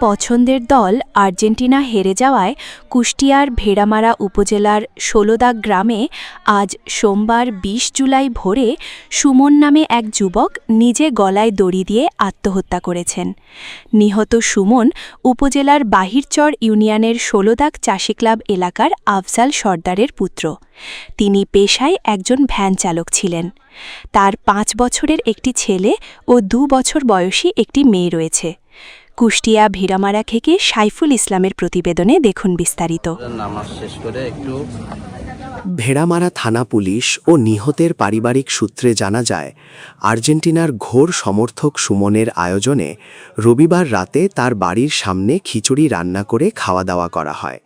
পছন্দের দল আর্জেন্টিনা হেরে যাওয়ায় কুষ্টিয়ার ভেড়ামারা উপজেলার ষোলদা গ্রামে আজ সোমবার ২০ জুলাই ভোরে সুমন নামে এক যুবক নিজে গলায় দড়ি দিয়ে আত্মহত্যা করেছেন। নিহত সুমন উপজেলার বাহিরচর ইউনিয়নের ষোলদাগ চাষী ক্লাব এলাকার আফজাল সর্দারের পুত্র। তিনি পেশায় একজন ভ্যান চালক ছিলেন। তার ৫ বছরের একটি ছেলে ও ২ বছর বয়সী একটি মেয়ে রয়েছে। কুষ্টিয়া ভেড়ামারা থেকে সাইফুল ইসলামের প্রতিবেদনে দেখুন বিস্তারিত। ভেড়ামারা থানা পুলিশ ও নিহতের পারিবারিক সূত্রে জানা যায়, আর্জেন্টিনার ঘোর সমর্থক সুমনের আয়োজনে রবিবার রাতে তার বাড়ির সামনে খিচুড়ি রান্না করে খাওয়া দাওয়া করা হয়।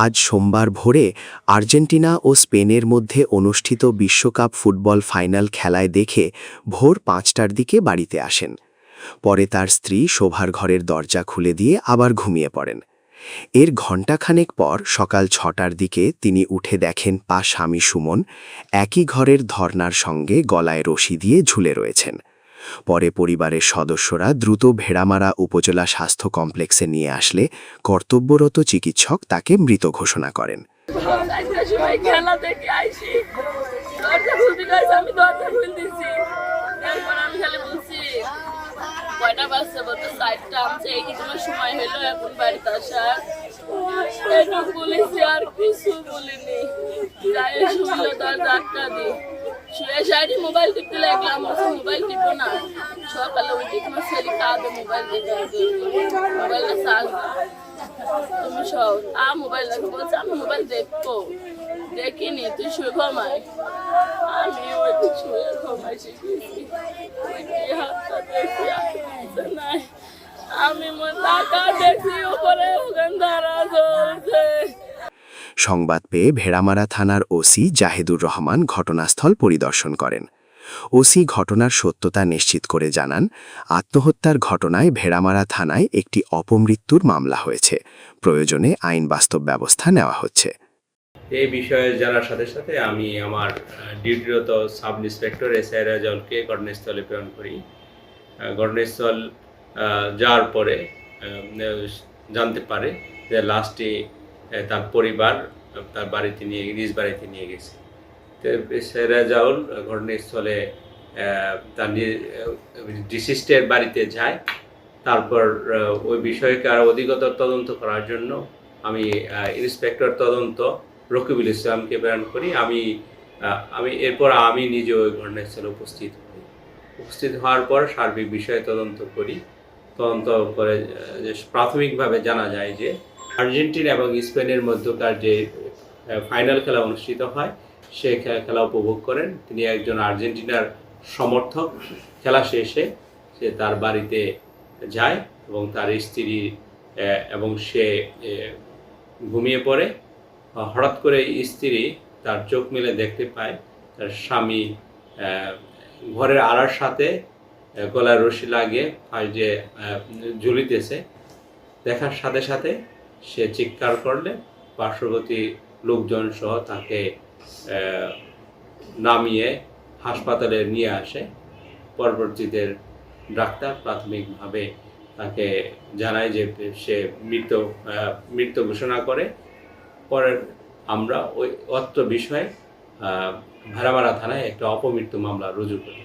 আজ সোমবার ভোরে আর্জেন্টিনা ও স্পেনের মধ্যে অনুষ্ঠিত বিশ্বকাপ ফুটবল ফাইনাল খেলায় দেখে ভোর ৫টার দিকে বাড়িতে আসেন। পরে তার স্ত্রী শোভার ঘরের দরজা খুলে দিয়ে আবার ঘুমিয়ে পড়েন। এর ঘণ্টাখানেক পর সকাল ৬টার দিকে তিনি উঠে দেখেন স্বামী সুমন একই ঘরের ধর্নার সঙ্গে গলায় রশি দিয়ে ঝুলে রয়েছেন। পরে পরিবারের সদস্যরা দ্রুত ভেড়ামারা উপজেলা স্বাস্থ্য কমপ্লেক্সে নিয়ে আসলে কর্তব্যরত চিকিৎসক তাকে মৃত ঘোষণা করেন। কয়টা বাজছে বলতে 4টা, আমি এই তোমার সময় হলো এখন বাড়িতে আসার। এইটুকু বলেছি, আর কিছু বলিনি। যাই শুনলো তার ডাক্তার দিই শুয়ে সাইডে মোবাইল টিপতে লাগলাম, মোবাইল টিপো না। সকালে উঠে তোমার ছেলে কাঁদে মোবাইল দিতে, মোবাইলটা চার্জ তুমি সব মোবাইল দেখো বলছে, আমি মোবাইল দেখবো, দেখিনি, তুই শুয়ে ঘুমায়। আমি ওইটু শুয়ে ঘুমাই শিখেছি, হাতটা দেখি নাই, আমি টাকা দেখি উপরে ওখানে ধরা চলছে। সংবাদ পেয়ে ভেড়ামারা থানার ওসি জাহেদুর রহমান ঘটনাস্থল পরিদর্শন করেন। ওসি ঘটনার সত্যতা নিশ্চিত করে জানান, আত্মহত্যার ঘটনায় ভেড়ামারা থানায় একটি অপমৃত্যুর মামলা হয়েছে। প্রয়োজনে আইন বাস্তব ব্যবস্থা নেওয়া হচ্ছে। এই বিষয়ে জানার সাথে সাথে আমি আমার ডিউটিরত সাব ইন্সপেক্টর এসআই রাজাউলকে ঘটনাস্থলে প্রেরণ করি। ঘটনাস্থল যাওয়ার পরে জানতে পারে যে লাস্টে তার পরিবার তার বাড়িতে নিজ বাড়িতে নিয়ে গেছে। তো এসআই রাজাউল ঘটনাস্থলে তার ডিসিস্টের বাড়িতে যায়। তারপর ওই বিষয়কে আরও অধিকতর তদন্ত করার জন্য আমি ইন্সপেক্টর তদন্ত রকিবুল ইসলামকে প্রেরণ করি। আমি এরপর আমি নিজে ওই ঘটনাস্থলে উপস্থিত হওয়ার পর সার্বিক বিষয়ে তদন্ত করি। তদন্ত করে প্রাথমিকভাবে জানা যায় যে আর্জেন্টিনা এবং স্পেনের মধ্যকার যে ফাইনাল খেলা অনুষ্ঠিত হয় সে খেলা উপভোগ করেন। তিনি একজন আর্জেন্টিনার সমর্থক। খেলা শেষে সে তার বাড়িতে যায় এবং তার স্ত্রী এবং সে ঘুমিয়ে পড়ে। হঠাৎ করে স্ত্রী তার চোখ মেলে দেখতে পায় তার স্বামী ঘরের আড়ার সাথে গলায় রশি লাগিয়ে যে ঝুলিতেছে। দেখার সাথে সাথে সে চিৎকার করলে পার্শ্ববর্তী লোকজন সহ তাকে নামিয়ে হাসপাতালে নিয়ে আসে। পরবর্তীতে ডাক্তার প্রাথমিকভাবে তাকে জানায় যে সে মৃত ঘোষণা করে। পরে আমরা ওই অত্র বিষয়ে ভেড়ামারা থানায় একটা অপমৃত্যু মামলা রুজু করি।